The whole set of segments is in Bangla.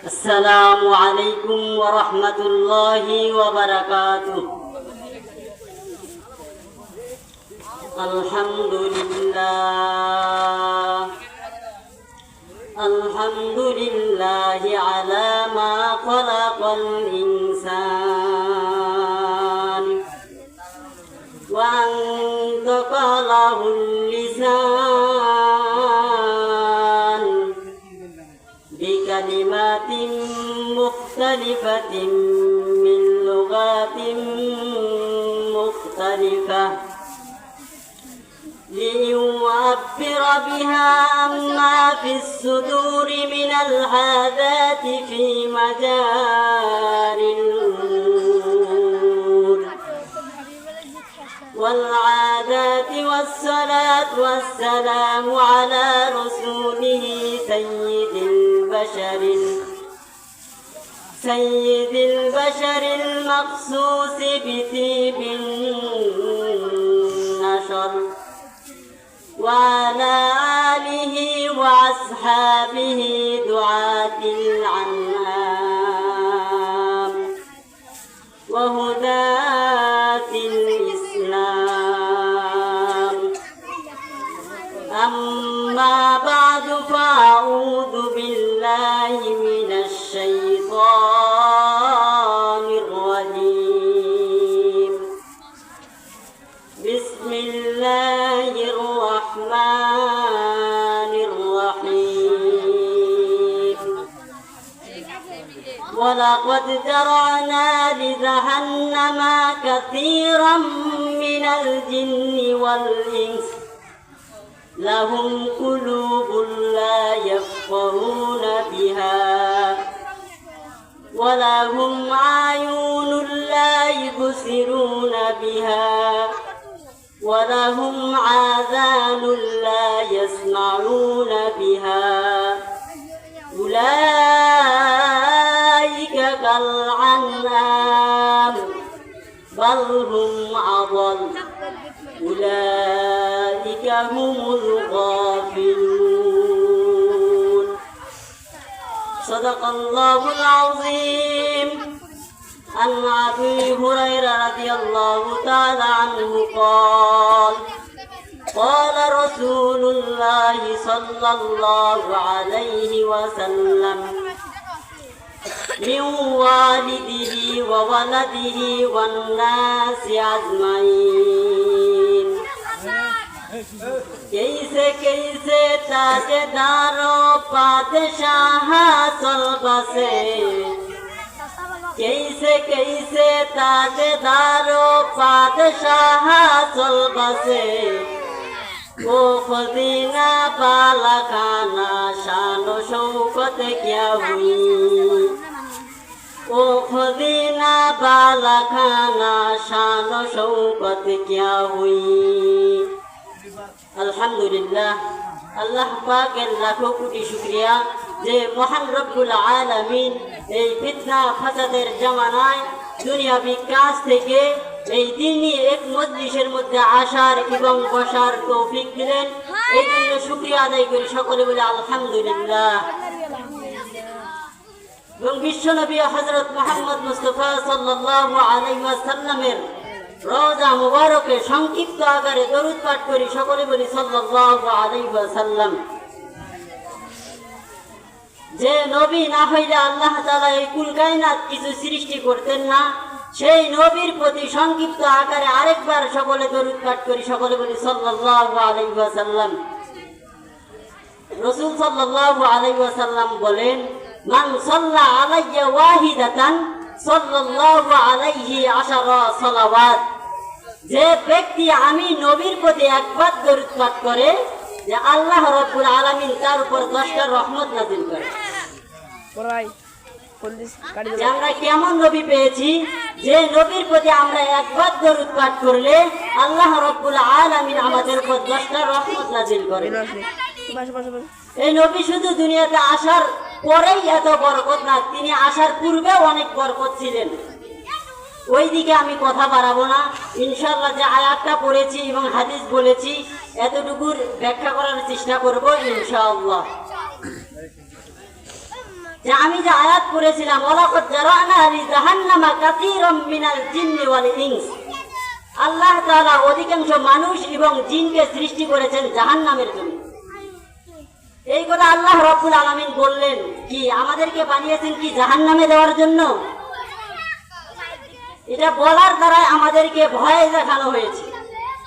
السلام عليكم ورحمة الله وبركاته. الحمد لله على ما خلق الإنسان وأنطق له اللسان بكلمات مختلفة من لغات مختلفة ليعبر بها عما في الصدور من العادات في مجال النور والعادات. والصلاة والسلام على رسوله سيد البشر المخصوص بطيب النشر وعلى آله وأصحابه دعاة الأنعام وهداة الإسلام. أما بعد فأعوذ بالله من الشيطان الرجيم. بسم الله الرحمن الرحيم. ولقد ذرأنا لجهنم كثيرا من الجن والإنس لهم قلوب لا يفقهون بها ولهم أعين لا يبصرون بها ولهم آذان لا يسمعون بها أولئك كالأنعام بل هم أضل أولئك هم الغافلون. صدق الله العظيم. عن أبي هريرة رضي الله تعالى عنه قال قال رسول الله صلى الله عليه وسلم من والده وولده والناس أجمعين कैसे कैसे ताजदारों पादशाह चल बसे कैसे कैसे ताजदारों पादशाह चल बसे वो खजीना बाला खाना शानो शौकत क्या हुई वो खजीना बाला खाना शानो शौकत क्या हुई। আলহামদুলিল্লাহ, আল্লাহ পাকের লাখো কোটি শুকরিয়া যে মহান রব্বুল আলামিন এই ফিতনা ফাসাদের জামানায় দুনিয়াবি কাজ থেকে এই দিনই এক মজলিসের মধ্যে আসার এবং বসার তৌফিক দিলেন। এই জন্য শুকরিয়া আদায় করি, সকলে বলে আলহামদুলিল্লাহ। এবং বিশ্বনবী হযরত মুহাম্মদ মুস্তাফা সাল্লাল্লাহু আলাইহি ওয়াসাল্লামের রওজা মুবারকে সংক্ষিপ্ত আকারে দরুদ পাঠ করি, সকলে বলি সাল্লাল্লাহু আলাইহি ওয়াসাল্লাম। যে নবী না হইলে আল্লাহ তাআলা এই কুল কায়নাত কিছু সৃষ্টি করতেন না, সেই নবীর প্রতি সংক্ষিপ্ত আকারে আরেকবার সকলে দরুদ পাঠ করি, সকলে বলি সাল্লাল্লাহু আলাইহি ওয়াসাল্লাম। রাসূল সাল্লাল্লাহু আলাইহি ওয়াসাল্লাম বলেন, মান সাল্লা আলাইয়া ওয়াহিদাতান সাল্লাল্লাহু আলাইহি আশারা সালাওয়াত। যে ব্যক্তি আমি নবীর প্রতি একবার দরুদ পাঠ করে যে আল্লাহ রাব্বুল আলামিন তার উপর 10টা রহমত নাযিল করে। আমরা কেমন নবী পেয়েছি যে নবীর প্রতি আমরা একবার দরুদ পাঠ করলে আল্লাহ রাব্বুল আলামিন আমাদের উপর 10টা রহমত নাযিল করে। এই নবী শুধু দুনিয়াতে আসার পরেই এত বরকত না, তিনি আসার পূর্বেও অনেক বরকত ছিলেন। ওই দিকে আমি কথা বাড়াবো না। ইনশাআল্লাহ যে আয়াতটা পড়েছি এবং হাদিস বলেছি এতটুকুর ব্যাখ্যা করার চেষ্টা করব ইনশাআল্লাহ। যে আমি যে আয়াত পড়েছিলাম ওয়ালাকাদ জারানা লিজাহান্নামা কাসীরাম মিনাল জিন্নি ওয়াল ইনস, আল্লাহ তাআলা অধিকাংশ মানুষ এবং জিনকে সৃষ্টি করেছেন জাহান্নামের জন্য। এই কথা আল্লাহ রাব্বুল আলামিন বললেন কি আমাদেরকে বানিয়েছেন কি জাহান্নামে দেওয়ার জন্য? এটা বলার দ্বারা আমাদেরকে ভয় দেখানো হয়েছে,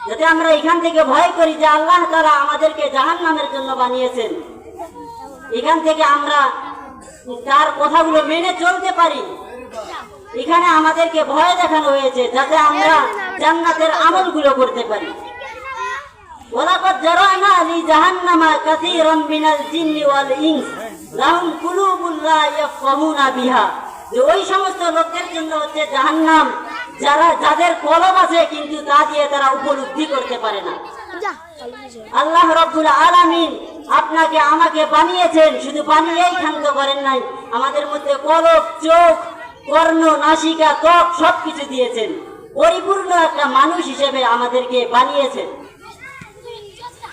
যাতে আমরা এখান থেকে ভয় করি যে আল্লাহ তাআলা আমাদেরকে জাহান্নামের জন্য বানিয়েছেন, এখান থেকে আমরা তার কথাগুলো মেনে চলতে পারি। এখানে আমাদেরকে ভয় দেখানো হয়েছে যাতে আমরা জান্নাতের আমলগুলো করতে পারি। ওয়ালাকাদ জারানা লিজাহান্নামা কাসীরাম মিনাল জিন্নি ওয়াল ইনস লাহুম কুলুবুন লা ইয়াফকাহুনা বিহা, যে ওই সমস্ত লোকদের জন্য হচ্ছে জাহান্নাম যাদের কলব আছে কিন্তু তা দিয়ে তারা উপলব্ধি করতে পারে না। আল্লাহ রাব্বুল আলামিন আপনাকে আমাকে বানিয়েছেন, শুধু বানিয়েই ক্ষান্ত করেন নাই, আমাদের মধ্যে কলব, চোখ, কর্ণ, নাসিকা, ত্বক সবকিছু দিয়েছেন। পরিপূর্ণ একটা মানুষ হিসেবে আমাদেরকে বানিয়েছেন।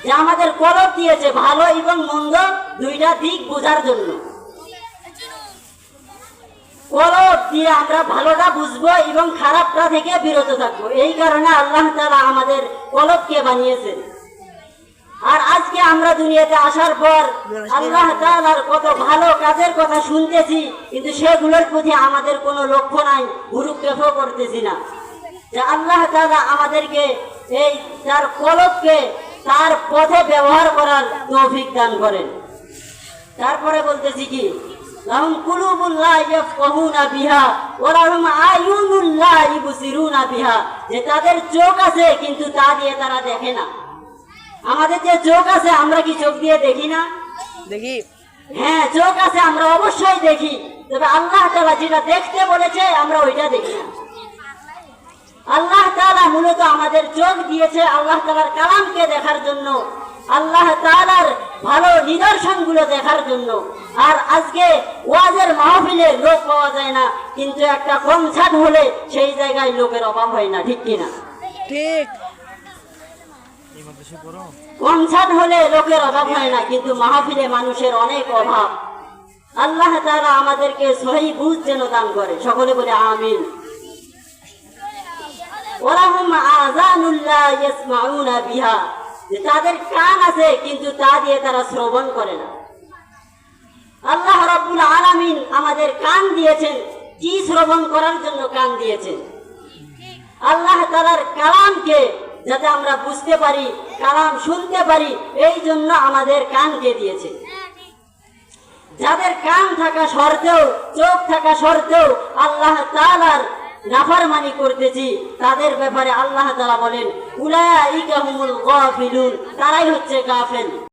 যে আমাদের কলব দিয়েছে ভালো এবং মন্দ দুইটা দিক বোঝার জন্য। কলব দিয়ে আমরা ভালোটা বুঝবো এবং খারাপটা থেকে বিরত থাকবো। এই কারণে আল্লাহ তাআলা আমাদের কলবকে বানিয়েছেন। আর আজকে আমরা দুনিয়াতে আসার পর আল্লাহ তাআলার কত ভালো কাজের কথা শুনতেছি, কিন্তু সেগুলোর প্রতি আমাদের কোনো লক্ষ্য নাই, ভ্রুক্ষেপও করতেছি না। যে আল্লাহ তাআলা আমাদেরকে এই তার কলবকে তার পথে ব্যবহার করার তৌফিক দান করেন। তারপরে বলতেছি কি লাহুম কুলুবুন লা ইয়াফকাহুনা বিহা ওয়া লাহুম আয়ুনুন লা ইবসিরুনা বিহা, যে তাদের চোখ আছে কিন্তু তা দিয়ে তারা দেখে না। আমাদের যে চোখ আছে আমরা কি চোখ দিয়ে দেখি না? দেখি। হ্যাঁ, চোখ আছে, আমরা অবশ্যই দেখি, তবে আল্লাহ তাআলা যেটা দেখতে বলেছে আমরা ওইটা দেখি না। আল্লাহ তাআলা মূলত আমাদের চোখ দিয়েছে আল্লাহ তাআলার কালামকে দেখার জন্য, আল্লাহ তাআলার ভালো নিদর্শনগুলো দেখার জন্য। আর আজকে ওয়াজের মাহফিলে লোক পাওয়া যায় না, কিন্তু একটা কনসার্ট হলে সেই জায়গায় লোকের অভাব হয় না, ঠিক কিনা? ঠিক। কনসার্ট হলে লোকের অভাব হয় না, কিন্তু মাহফিলে মানুষের অনেক অভাব। আল্লাহ তাআলা আমাদেরকে সহি বুঝ যেন দান করে, সকলে বলে আমিন। ওয়ালাহুম আযানুন লা ইয়াসমাউনা বিহা, যে তাদের কান আছে কিন্তু তা দিয়ে তারা শ্রবণ করে না। আল্লাহ রাব্বুল আলামিন আমাদের কান দিয়েছেন, কি শ্রবণ করার জন্য কান দিয়েছেন? আল্লাহ তাআলার কালামকে যাতে আমরা বুঝতে পারি, কালাম শুনতে পারি, এই জন্য আমাদের কানকে দিয়েছে। যাদের কান থাকা সত্ত্বেও, চোখ থাকা সত্ত্বেও আল্লাহ তাআলার নাফরমানি করতেছি, তাদের ব্যাপারে আল্লাহ তাআলা বলেন উলাইকা হুমুল গাফিলুন, তারাই হচ্ছে গাফেল।